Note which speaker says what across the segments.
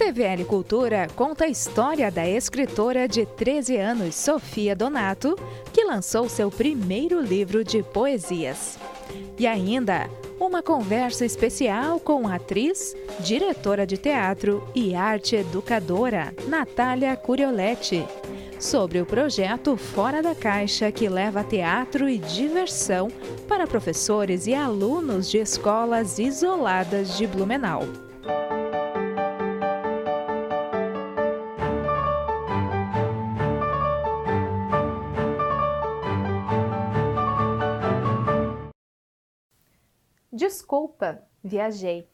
Speaker 1: TVL Cultura conta a história da escritora de 13 anos, Sofia Donato, que lançou seu primeiro livro de poesias. E ainda, uma conversa especial com a atriz, diretora de teatro e arte educadora, Natália Curioletti, sobre o projeto Fora da Caixa, que leva teatro e diversão para professores e alunos de escolas isoladas de Blumenau. Desculpa, viajei.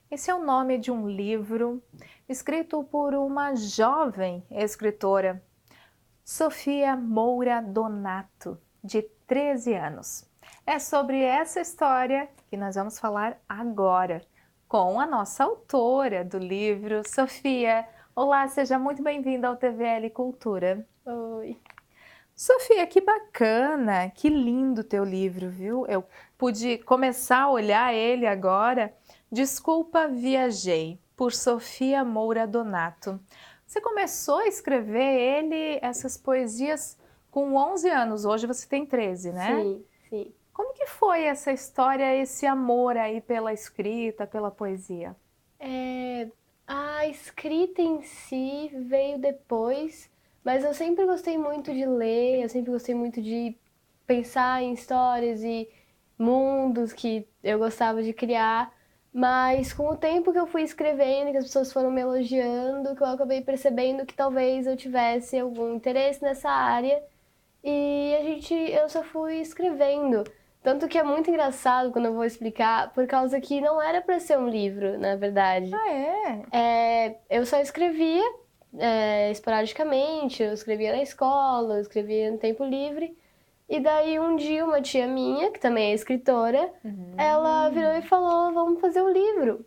Speaker 1: Esse é o nome de um livro escrito por uma jovem escritora, Sofia Moura Donato, de 13 anos. É sobre essa história que nós vamos falar agora, com a nossa autora do livro, Sofia. Olá, seja muito bem-vinda ao TVL Cultura.
Speaker 2: Oi.
Speaker 1: Sofia, que bacana, que lindo teu livro, viu? Eu pude começar a olhar ele agora. Desculpa, viajei, por Sofia Moura Donato. Você começou a escrever essas poesias com 11 anos, hoje você tem 13, né?
Speaker 2: Sim.
Speaker 1: Como que foi essa história, esse amor aí pela escrita, pela poesia?
Speaker 2: A escrita em si veio depois, mas eu sempre gostei muito de ler, eu sempre gostei muito de pensar em histórias e mundos que eu gostava de criar. Mas com o tempo que eu fui escrevendo, que as pessoas foram me elogiando, que eu acabei percebendo que talvez eu tivesse algum interesse nessa área. E eu só fui escrevendo. Tanto que é muito engraçado quando eu vou explicar, por causa que não era para ser um livro, na verdade.
Speaker 1: Ah, é?
Speaker 2: Eu só escrevia esporadicamente, eu escrevia na escola, eu escrevia no tempo livre. E daí um dia uma tia minha, que também é escritora, ela virou e falou, vamos fazer um livro.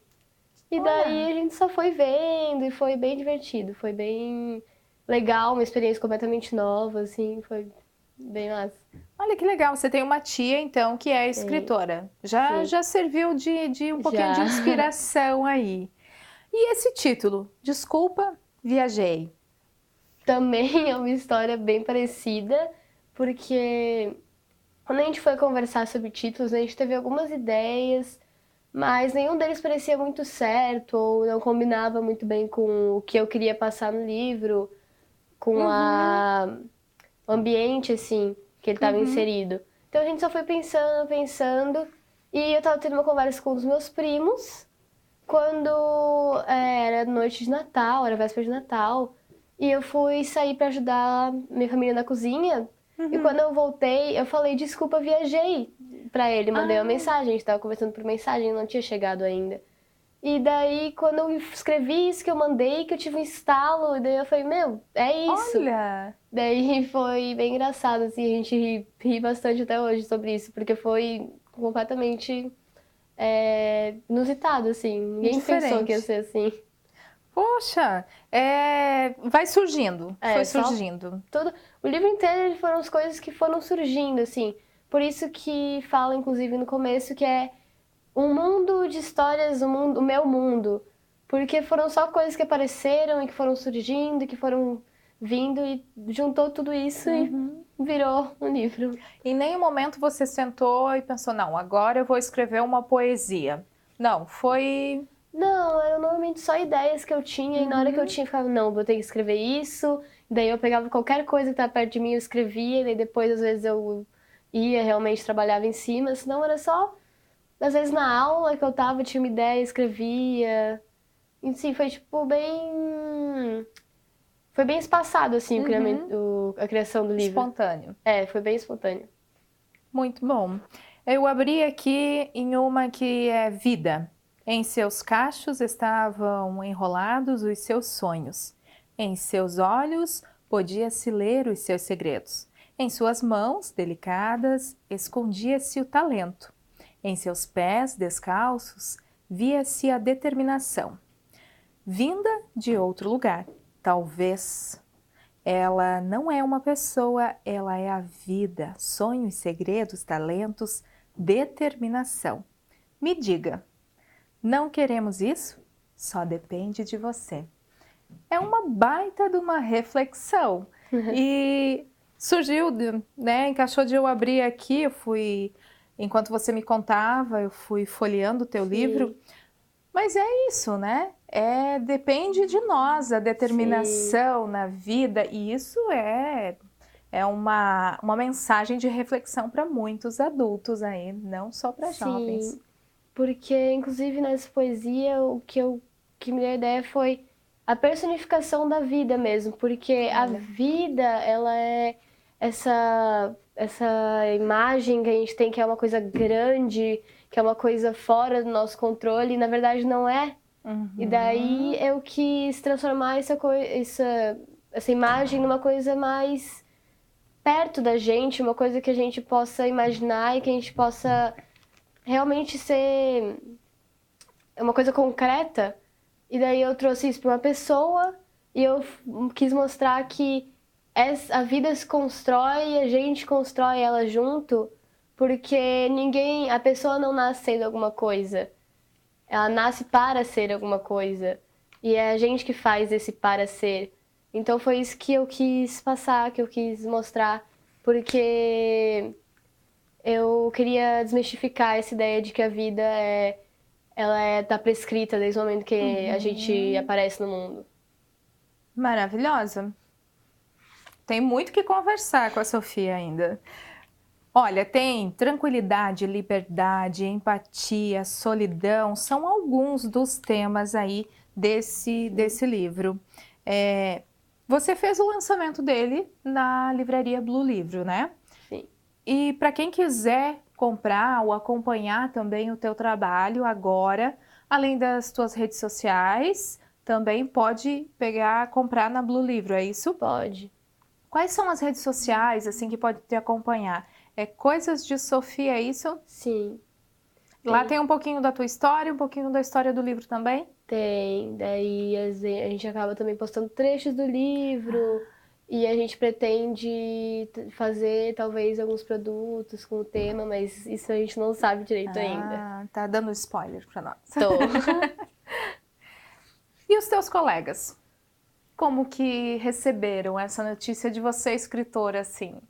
Speaker 2: E daí a gente só foi vendo e foi bem divertido, foi bem legal, uma experiência completamente nova, assim, foi bem massa.
Speaker 1: Olha que legal, você tem uma tia então que é escritora. Já serviu de um pouquinho de inspiração aí. E esse título, Desculpa, viajei.
Speaker 2: Também é uma história bem parecida, porque quando a gente foi conversar sobre títulos, a gente teve algumas ideias, mas nenhum deles parecia muito certo ou não combinava muito bem com o que eu queria passar no livro, com o ambiente, assim, que ele estava inserido. Então a gente só foi pensando, e eu tava tendo uma conversa com os meus primos, quando era noite de Natal, era véspera de Natal, e eu fui sair pra ajudar minha família na cozinha, e quando eu voltei, eu falei, desculpa, viajei pra ele, mandei uma mensagem, a gente tava conversando por mensagem, não tinha chegado ainda. E daí, quando eu escrevi isso que eu mandei, que eu tive um estalo, e daí eu falei, meu, é isso.
Speaker 1: Olha!
Speaker 2: Daí foi bem engraçado, assim, a gente ri bastante até hoje sobre isso, porque foi completamente inusitado, assim. Ninguém pensou que ia ser assim.
Speaker 1: Poxa, vai surgindo, foi surgindo.
Speaker 2: O livro inteiro foram as coisas que foram surgindo, assim. Por isso que fala, inclusive, no começo, que é um mundo de histórias, o meu mundo. Porque foram só coisas que apareceram e que foram surgindo e que foram vindo e juntou tudo isso e virou um livro.
Speaker 1: Em nenhum momento você sentou e pensou, não, agora eu vou escrever uma poesia. Não, foi...
Speaker 2: Não, eram normalmente só ideias que eu tinha e na hora que eu tinha, eu ficava, não, vou ter que escrever isso. Daí eu pegava qualquer coisa que estava perto de mim, eu escrevia, e daí depois às vezes eu ia, realmente trabalhava em cima, senão era só, às vezes na aula que eu tava, tinha uma ideia, escrevia. E sim, foi tipo bem... Foi bem espaçado, assim, a criação do livro.
Speaker 1: Espontâneo.
Speaker 2: Foi bem espontâneo.
Speaker 1: Muito bom. Eu abri aqui em uma que é vida. Em seus cachos estavam enrolados os seus sonhos. Em seus olhos podia-se ler os seus segredos. Em suas mãos delicadas escondia-se o talento. Em seus pés descalços via-se a determinação. Vinda de outro lugar, talvez. Ela não é uma pessoa, ela é a vida, sonhos, segredos, talentos, determinação. Me diga, não queremos isso? Só depende de você. é uma baita de uma reflexão. E surgiu, né, encaixou de eu abrir aqui, enquanto você me contava, eu fui folheando o teu livro. Mas é isso, né? Depende de nós, a
Speaker 2: Sim,
Speaker 1: determinação na vida, e isso é uma mensagem de reflexão para muitos adultos aí, não só para jovens.
Speaker 2: sim. Porque, inclusive, nessa poesia, que me deu a ideia foi a personificação da vida mesmo. Porque a
Speaker 1: Olha.
Speaker 2: vida, ela é essa imagem que a gente tem que é uma coisa grande, que é uma coisa fora do nosso controle, e na verdade não é. E daí
Speaker 1: Uhum.
Speaker 2: eu quis transformar essa imagem numa coisa mais perto da gente, uma coisa que a gente possa imaginar e que a gente possa realmente ser uma coisa concreta. E daí eu trouxe isso para uma pessoa e eu quis mostrar que a vida se constrói e a gente constrói ela junto, porque a pessoa não nasce sendo alguma coisa. Ela nasce para ser alguma coisa. E é a gente que faz esse para ser. Então foi isso que eu quis passar, que eu quis mostrar, porque eu queria desmistificar essa ideia de que a vida tá prescrita desde o momento que a gente
Speaker 1: Uhum.
Speaker 2: aparece no mundo.
Speaker 1: Maravilhosa. Tem muito que conversar com a Sofia ainda. Olha, tem tranquilidade, liberdade, empatia, solidão, são alguns dos temas aí desse livro. É, você fez o lançamento dele na livraria Blue Livro, né?
Speaker 2: Sim.
Speaker 1: E para quem quiser comprar ou acompanhar também o teu trabalho agora, além das tuas redes sociais, também pode comprar na Blue Livro, é isso?
Speaker 2: Pode.
Speaker 1: Quais são as redes sociais, assim, que pode te acompanhar? É Coisas de Sofia, é isso?
Speaker 2: Sim.
Speaker 1: Lá
Speaker 2: Tem.
Speaker 1: tem um pouquinho da tua história, um pouquinho da história do livro também?
Speaker 2: Tem. Daí a gente acaba também postando trechos do livro. E a gente pretende fazer talvez alguns produtos com o tema, mas isso a gente não sabe direito ainda.
Speaker 1: Ah, tá dando spoiler para nós.
Speaker 2: Tô.
Speaker 1: E os teus colegas? Como que receberam essa notícia de você, escritora, assim?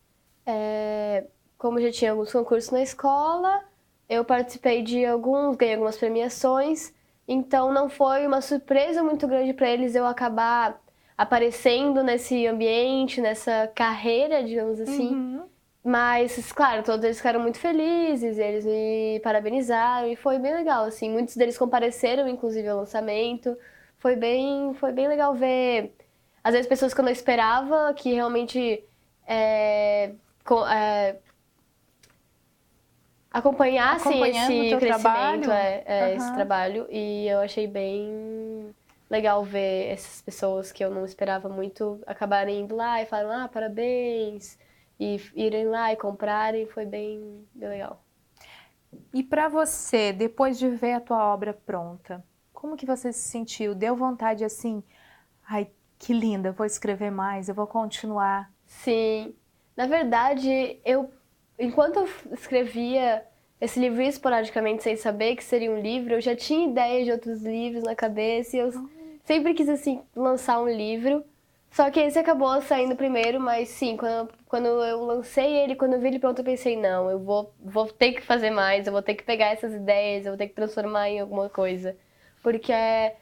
Speaker 2: Como já tinha alguns concursos na escola, eu participei de alguns, ganhei algumas premiações, então não foi uma surpresa muito grande para eles eu acabar aparecendo nesse ambiente, nessa carreira, digamos assim.
Speaker 1: Uhum.
Speaker 2: Mas, claro, todos eles ficaram muito felizes, eles me parabenizaram e foi bem legal, assim. Muitos deles compareceram, inclusive, ao lançamento. Foi bem legal ver, às vezes, pessoas que eu não esperava, que realmente é, acompanhassem
Speaker 1: Acompanhando o
Speaker 2: esse
Speaker 1: teu
Speaker 2: crescimento,
Speaker 1: trabalho?
Speaker 2: esse
Speaker 1: Aham.
Speaker 2: trabalho, e eu achei bem legal ver essas pessoas que eu não esperava muito acabarem indo lá e falarem, parabéns, e irem lá e comprarem, foi bem legal.
Speaker 1: E para você, depois de ver a tua obra pronta, como que você se sentiu? Deu vontade assim, ai, que linda, vou escrever mais, eu vou continuar.
Speaker 2: Sim, na verdade, enquanto eu escrevia esse livro esporadicamente, sem saber que seria um livro, eu já tinha ideias de outros livros na cabeça e eu sempre quis, assim, lançar um livro. Só que esse acabou saindo primeiro, mas sim, quando eu lancei ele, quando eu vi ele pronto, eu pensei, não, vou ter que fazer mais, eu vou ter que pegar essas ideias, eu vou ter que transformar em alguma coisa. Porque é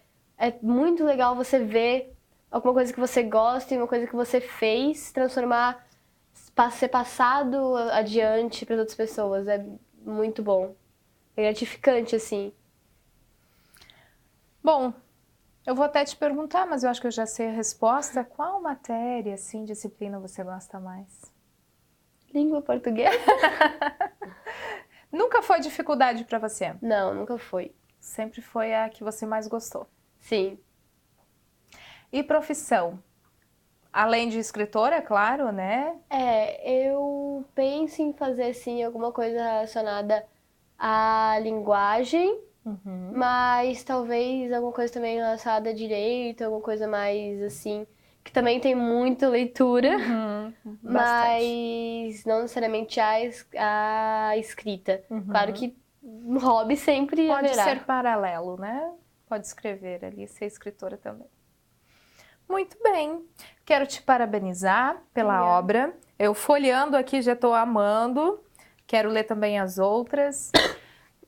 Speaker 2: muito legal você ver alguma coisa que você gosta e uma coisa que você fez, ser passado adiante para outras pessoas. É muito bom. É gratificante, assim.
Speaker 1: Bom, eu vou até te perguntar, mas eu acho que eu já sei a resposta. Qual matéria, assim, disciplina você gosta mais?
Speaker 2: Língua portuguesa?
Speaker 1: Nunca foi dificuldade para você?
Speaker 2: Não, nunca foi.
Speaker 1: Sempre foi a que você mais gostou.
Speaker 2: Sim.
Speaker 1: E profissão? Além de escritora, é claro, né?
Speaker 2: Eu penso em fazer, sim, alguma coisa relacionada à linguagem,
Speaker 1: Uhum.
Speaker 2: mas talvez alguma coisa também relacionada a direito, alguma coisa mais assim, que também tem muita leitura,
Speaker 1: Uhum. Bastante.
Speaker 2: mas não necessariamente a escrita. Claro
Speaker 1: Uhum.
Speaker 2: que um hobby sempre
Speaker 1: Pode ser
Speaker 2: haverá.
Speaker 1: paralelo, né? Pode escrever ali, ser escritora também. Muito bem. Quero te parabenizar pela
Speaker 2: Obrigada.
Speaker 1: obra. Eu folheando aqui já estou amando. Quero ler também as outras.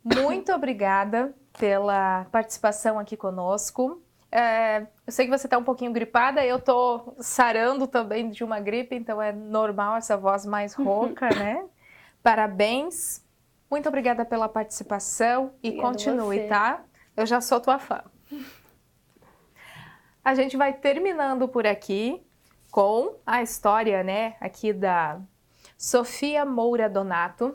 Speaker 1: Muito obrigada pela participação aqui conosco. Eu sei que você está um pouquinho gripada, eu estou sarando também de uma gripe, então é normal essa voz mais rouca, né? Parabéns. Muito obrigada pela participação e
Speaker 2: Obrigada
Speaker 1: continue,
Speaker 2: você.
Speaker 1: tá? Eu já sou tua fã. A gente vai terminando por aqui com a história, né, aqui da Sofia Moura Donato.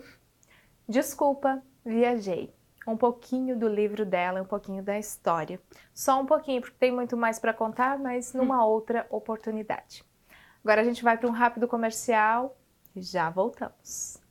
Speaker 1: Desculpa, viajei. Um pouquinho do livro dela, um pouquinho da história. Só um pouquinho, porque tem muito mais para contar, mas numa outra oportunidade. Agora a gente vai para um rápido comercial e já voltamos.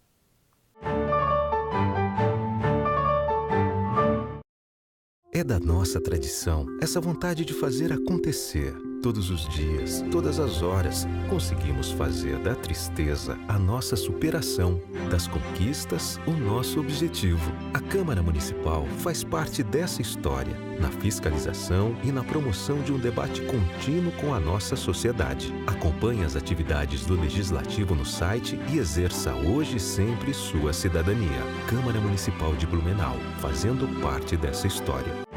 Speaker 3: É da nossa tradição essa vontade de fazer acontecer. Todos os dias, todas as horas, conseguimos fazer da tristeza a nossa superação, das conquistas o nosso objetivo. A Câmara Municipal faz parte dessa história, na fiscalização e na promoção de um debate contínuo com a nossa sociedade. Acompanhe as atividades do Legislativo no site e exerça hoje e sempre sua cidadania. Câmara Municipal de Blumenau, fazendo parte dessa história.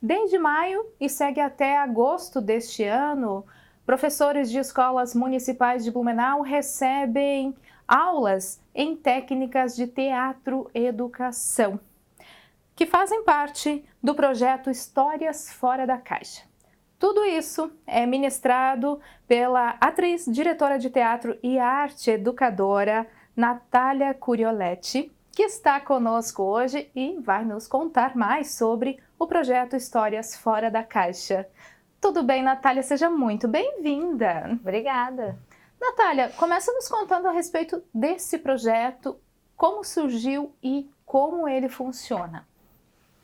Speaker 1: Desde maio e segue até agosto deste ano, professores de escolas municipais de Blumenau recebem aulas em técnicas de teatro-educação, que fazem parte do projeto Histórias Fora da Caixa. Tudo isso é ministrado pela atriz, diretora de teatro e arte educadora Natália Curioletti, que está conosco hoje e vai nos contar mais sobre o projeto Histórias Fora da Caixa. Tudo bem, Natália? Seja muito bem-vinda.
Speaker 4: Obrigada.
Speaker 1: Natália, começa nos contando a respeito desse projeto, como surgiu e como ele funciona.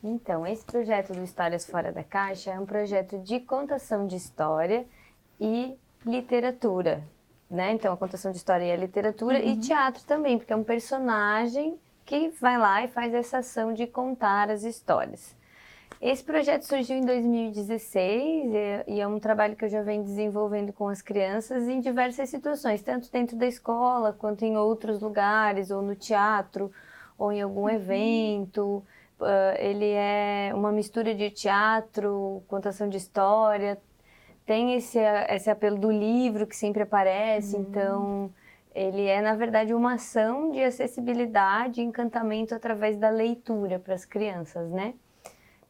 Speaker 4: Então, esse projeto do Histórias Fora da Caixa é um projeto de contação de história e literatura, né? Então, a contação de história e a literatura e teatro também, porque é um personagem que vai lá e faz essa ação de contar as histórias. Esse projeto surgiu em 2016 e é um trabalho que eu já venho desenvolvendo com as crianças em diversas situações, tanto dentro da escola quanto em outros lugares, ou no teatro, ou em algum evento. Ele é uma mistura de teatro, contação de história, tem esse apelo do livro que sempre aparece, então ele é, na verdade, uma ação de acessibilidade e encantamento através da leitura para as crianças, né?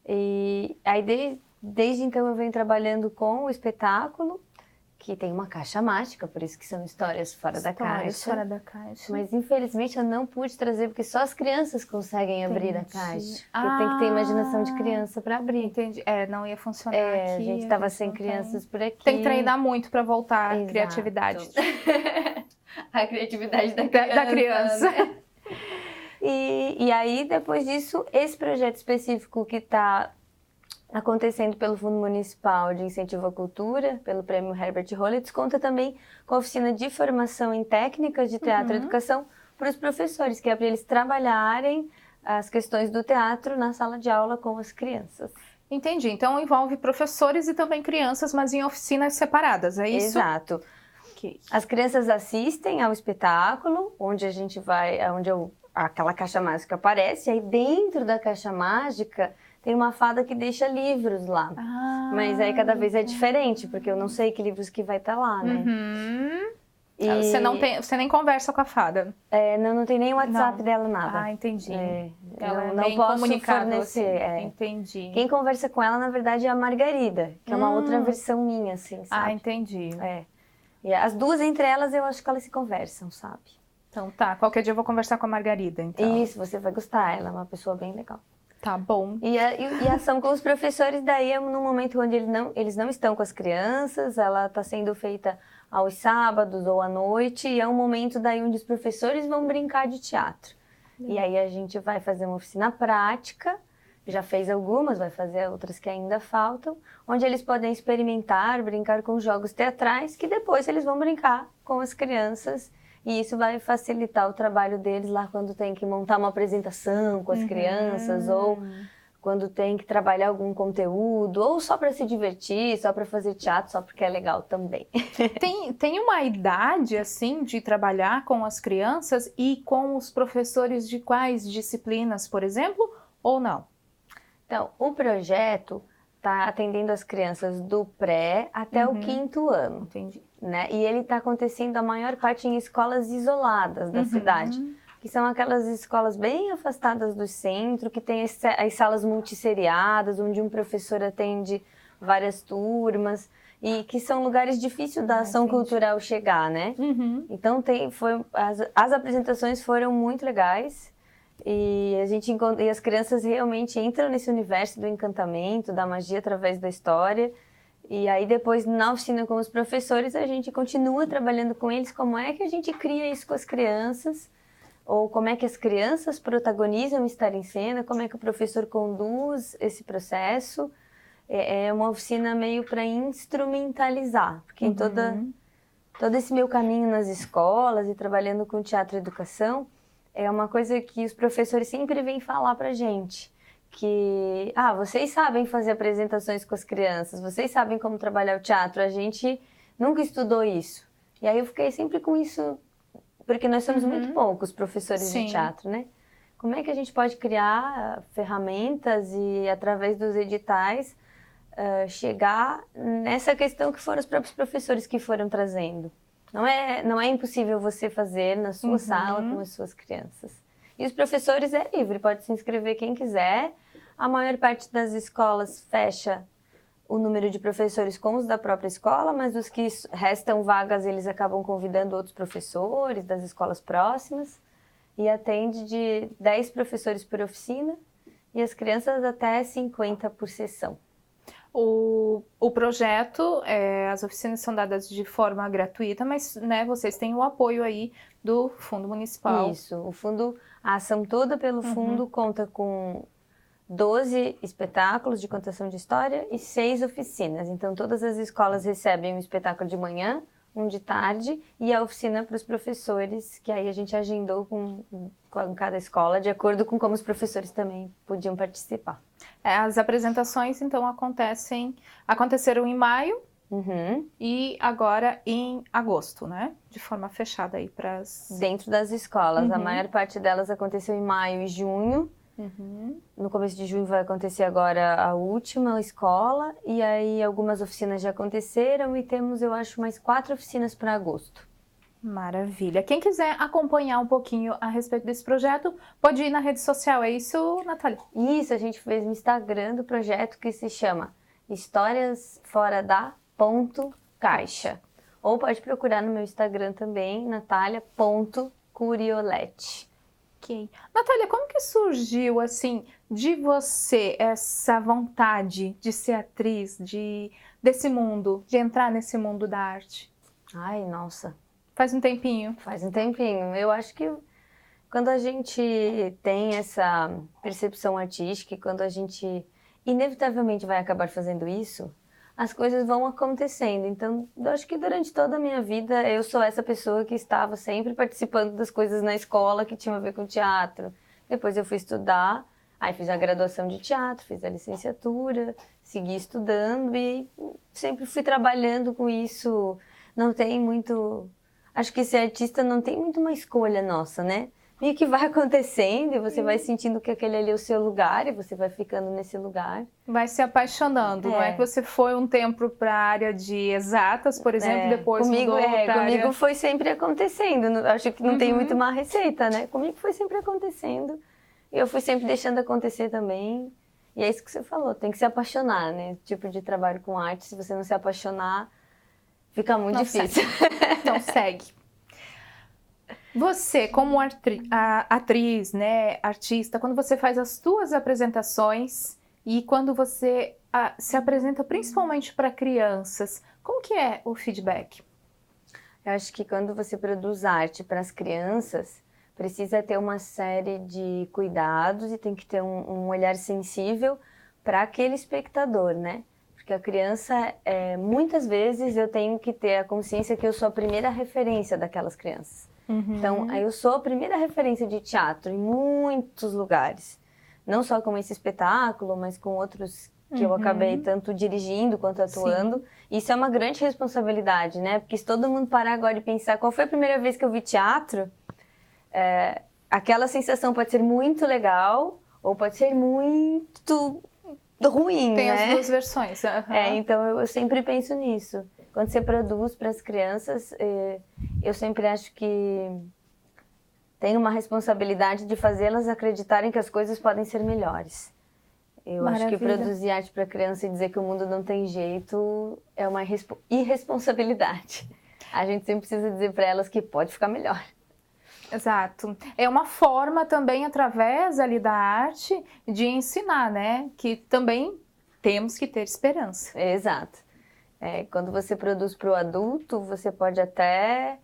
Speaker 4: E aí, desde então, eu venho trabalhando com o espetáculo, que tem uma caixa mágica, por isso que são histórias fora da caixa.
Speaker 1: Fora da caixa.
Speaker 4: Mas, infelizmente, eu não pude trazer, porque só as crianças conseguem abrir a caixa. Porque tem que ter imaginação de criança para abrir.
Speaker 1: Entendi. Não ia funcionar aqui.
Speaker 4: A gente estava sem crianças por aqui.
Speaker 1: Tem que treinar muito para voltar à
Speaker 4: Exato.
Speaker 1: criatividade.
Speaker 4: A criatividade da
Speaker 1: criança.
Speaker 4: Né? E aí, depois disso, esse projeto específico que está acontecendo pelo Fundo Municipal de Incentivo à Cultura, pelo Prêmio Herbert Rollins, conta também com a oficina de formação em técnicas de teatro e educação para os professores, que é para eles trabalharem as questões do teatro na sala de aula com as crianças.
Speaker 1: Entendi. Então envolve professores e também crianças, mas em oficinas separadas, é isso?
Speaker 4: Exato.
Speaker 1: Okay.
Speaker 4: As crianças assistem ao espetáculo, onde a gente vai, aquela caixa mágica aparece, aí dentro da caixa mágica tem uma fada que deixa livros lá. Mas aí cada vez é diferente, porque eu não sei que livros que vai estar lá, né? E...
Speaker 1: Você nem conversa com a fada?
Speaker 4: Não tem nem o WhatsApp dela, nada.
Speaker 1: Entendi.
Speaker 4: Ela não posso fornecer.
Speaker 1: Assim. Entendi.
Speaker 4: Quem conversa com ela, na verdade, é a Margarida, que é uma outra versão minha, assim, sabe?
Speaker 1: Entendi.
Speaker 4: E as duas, entre elas, eu acho que elas se conversam, sabe?
Speaker 1: Então tá, qualquer dia eu vou conversar com a Margarida, então.
Speaker 4: Isso, você vai gostar, ela é uma pessoa bem legal.
Speaker 1: Tá bom.
Speaker 4: E a ação com os professores daí é num momento onde eles não estão com as crianças, ela está sendo feita aos sábados ou à noite, e é um momento daí onde os professores vão brincar de teatro. E aí a gente vai fazer uma oficina prática, já fez algumas, vai fazer outras que ainda faltam, onde eles podem experimentar, brincar com jogos teatrais, que depois eles vão brincar com as crianças. E isso vai facilitar o trabalho deles lá quando tem que montar uma apresentação com as crianças ou quando tem que trabalhar algum conteúdo, ou só para se divertir, só para fazer teatro, só porque é legal também.
Speaker 1: Tem uma idade, assim, de trabalhar com as crianças e com os professores de quais disciplinas, por exemplo, ou não?
Speaker 4: Então, o projeto está atendendo as crianças do pré até o 5º ano.
Speaker 1: Entendi.
Speaker 4: Né? E ele está acontecendo a maior parte em escolas isoladas da cidade, que são aquelas escolas bem afastadas do centro, que tem as salas multisseriadas, onde um professor atende várias turmas, e que são lugares difíceis da ação cultural chegar, né? Então, as apresentações foram muito legais, e e as crianças realmente entram nesse universo do encantamento, da magia através da história. E aí depois, na oficina com os professores, a gente continua trabalhando com eles como é que a gente cria isso com as crianças, ou como é que as crianças protagonizam estar em cena, como é que o professor conduz esse processo. É uma oficina meio para instrumentalizar, porque em todo esse meu caminho nas escolas e trabalhando com teatro e educação, é uma coisa que os professores sempre vêm falar pra gente. Que, vocês sabem fazer apresentações com as crianças, vocês sabem como trabalhar o teatro, a gente nunca estudou isso. E aí eu fiquei sempre com isso, porque nós somos muito poucos professores de teatro, né? Como é que a gente pode criar ferramentas e, através dos editais, chegar nessa questão que foram os próprios professores que foram trazendo? Não é impossível você fazer na sua sala com as suas crianças. E os professores é livre, pode se inscrever quem quiser. A maior parte das escolas fecha o número de professores com os da própria escola, mas os que restam vagas, eles acabam convidando outros professores das escolas próximas. E atende de 10 professores por oficina e as crianças até 50 por sessão.
Speaker 1: O projeto, as oficinas são dadas de forma gratuita, mas, né, vocês têm o apoio aí do Fundo Municipal.
Speaker 4: Isso, a ação toda pelo fundo conta com 12 espetáculos de contação de história e 6 oficinas. Então, todas as escolas recebem um espetáculo de manhã, um de tarde e a oficina para os professores, que aí a gente agendou com cada escola, de acordo com como os professores também podiam participar.
Speaker 1: As apresentações, então, aconteceram em maio e agora em agosto, né? De forma fechada aí para as...
Speaker 4: Dentro das escolas. A maior parte delas aconteceu em maio e junho. No começo de junho vai acontecer agora a última escola, e aí algumas oficinas já aconteceram e temos, eu acho, mais 4 oficinas para agosto.
Speaker 1: Maravilha. Quem quiser acompanhar um pouquinho a respeito desse projeto, pode ir na rede social, é isso, Natália?
Speaker 4: Isso, a gente fez um Instagram do projeto que se chama Histórias Fora da .caixa. Ou pode procurar no meu Instagram também, natalia.curiolete.
Speaker 1: Ok. Natália, como que surgiu, assim, de você essa vontade de ser atriz, desse mundo, de entrar nesse mundo da arte?
Speaker 4: Ai, nossa.
Speaker 1: Faz um tempinho.
Speaker 4: Faz um tempinho. Eu acho que quando a gente tem essa percepção artística e quando a gente inevitavelmente vai acabar fazendo isso, as coisas vão acontecendo. Então, eu acho que durante toda a minha vida eu sou essa pessoa que estava sempre participando das coisas na escola que tinham a ver com teatro. Depois eu fui estudar, aí fiz a graduação de teatro, fiz a licenciatura, segui estudando e sempre fui trabalhando com isso. Não tem muito... Acho que ser artista não tem muito uma escolha nossa, né? Meio que vai acontecendo e você vai sentindo que aquele ali é o seu lugar e você vai ficando nesse lugar.
Speaker 1: Vai se apaixonando, não é que você foi um tempo para a área de exatas, por exemplo, depois mudou para
Speaker 4: comigo foi sempre acontecendo, acho que não tem muito uma receita, né? Comigo foi sempre acontecendo e eu fui sempre deixando acontecer também. E é isso que você falou, tem que se apaixonar, né? Tipo de trabalho com arte, se você não se apaixonar, fica muito difícil.
Speaker 1: Então segue. Você, como atriz, né, artista, quando você faz as suas apresentações e quando você se apresenta principalmente para crianças, como que é o feedback?
Speaker 4: Eu acho que quando você produz arte para as crianças, precisa ter uma série de cuidados e tem que ter um olhar sensível para aquele espectador, né? Porque a criança, muitas vezes eu tenho que ter a consciência que eu sou a primeira referência daquelas crianças. Então, eu sou a primeira referência de teatro em muitos lugares. não só com esse espetáculo, mas com outros que eu acabei tanto dirigindo quanto atuando. Sim. Isso é uma grande responsabilidade, né? Porque se todo mundo parar agora e pensar qual foi a primeira vez que eu vi teatro, aquela sensação pode ser muito legal ou pode ser muito ruim,
Speaker 1: Tem
Speaker 4: né?
Speaker 1: as duas versões.
Speaker 4: Então eu sempre penso nisso. Quando você produz para as crianças, eu sempre acho que tem uma responsabilidade de fazê-las acreditarem que as coisas podem ser melhores. Eu
Speaker 1: Maravilha.
Speaker 4: acho que produzir arte para criança e dizer que o mundo não tem jeito é uma irresponsabilidade. A gente sempre precisa dizer para elas que pode ficar melhor.
Speaker 1: Exato. É uma forma também, através ali da arte, de ensinar, né? Que também temos que ter esperança.
Speaker 4: Exato. Quando você produz para o adulto, você pode até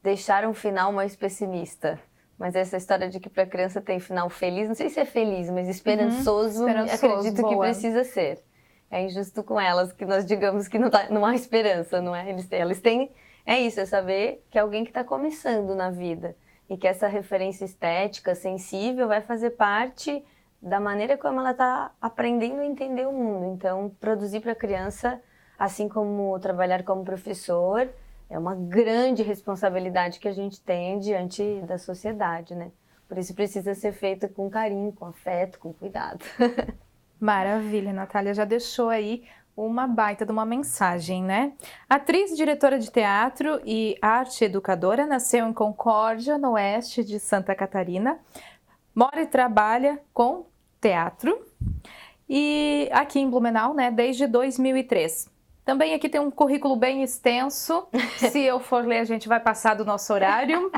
Speaker 4: deixar um final mais pessimista. Mas essa história de que para a criança tem final feliz, não sei se é feliz, mas esperançoso, acredito
Speaker 1: boa.
Speaker 4: que precisa ser. É injusto com elas que nós digamos que não há esperança, não é? Eles têm, é saber que é alguém que está começando na vida e que essa referência estética, sensível, vai fazer parte da maneira como ela está aprendendo a entender o mundo. Então, produzir para a criança, assim como trabalhar como professor, é uma grande responsabilidade que a gente tem diante da sociedade, né? Por isso precisa ser feito com carinho, com afeto, com cuidado.
Speaker 1: Maravilha, Natália já deixou aí uma baita de uma mensagem, né? Atriz, diretora de teatro e arte educadora, nasceu em Concórdia, no oeste de Santa Catarina. Mora e trabalha com teatro e aqui em Blumenau, né, desde 2003. Também aqui tem um currículo bem extenso. Se eu for ler, a gente vai passar do nosso horário.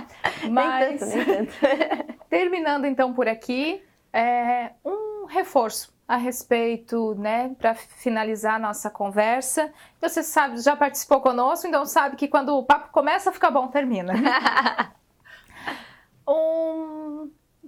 Speaker 1: Mas,
Speaker 4: nem tanto.
Speaker 1: Terminando então por aqui, um reforço a respeito, né, para finalizar a nossa conversa. Você sabe, já participou conosco, então sabe que quando o papo começa a ficar bom, termina.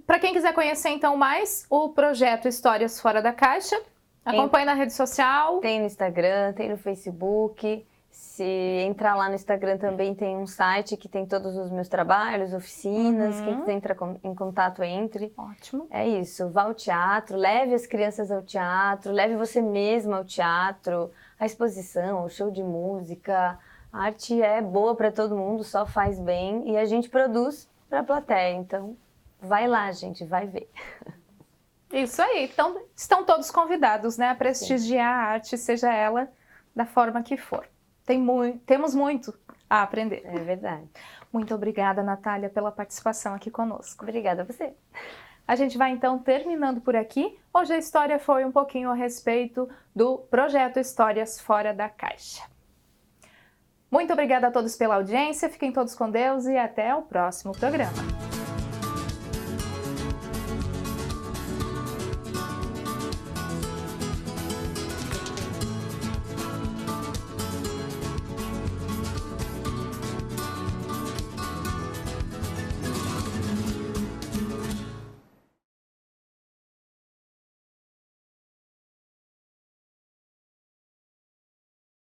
Speaker 1: Para quem quiser conhecer então mais o projeto Histórias Fora da Caixa, acompanhe na rede social.
Speaker 4: Tem no Instagram, tem no Facebook. Se entrar lá no Instagram também tem um site que tem todos os meus trabalhos, oficinas. Quem quiser entrar em contato, entre.
Speaker 1: Ótimo.
Speaker 4: É isso, vá ao teatro, leve as crianças ao teatro, leve você mesma ao teatro, à exposição, ao show de música. A arte é boa para todo mundo, só faz bem e a gente produz para a plateia. Então, vai lá, gente, vai ver.
Speaker 1: Isso aí, então estão todos convidados, né, a prestigiar a arte, seja ela da forma que for. Temos muito a aprender.
Speaker 4: É verdade.
Speaker 1: Muito obrigada, Natália, pela participação aqui conosco.
Speaker 4: Obrigada a você.
Speaker 1: A gente vai então terminando por aqui. Hoje a história foi um pouquinho a respeito do projeto Histórias Fora da Caixa. Muito obrigada a todos pela audiência, fiquem todos com Deus e até o próximo programa.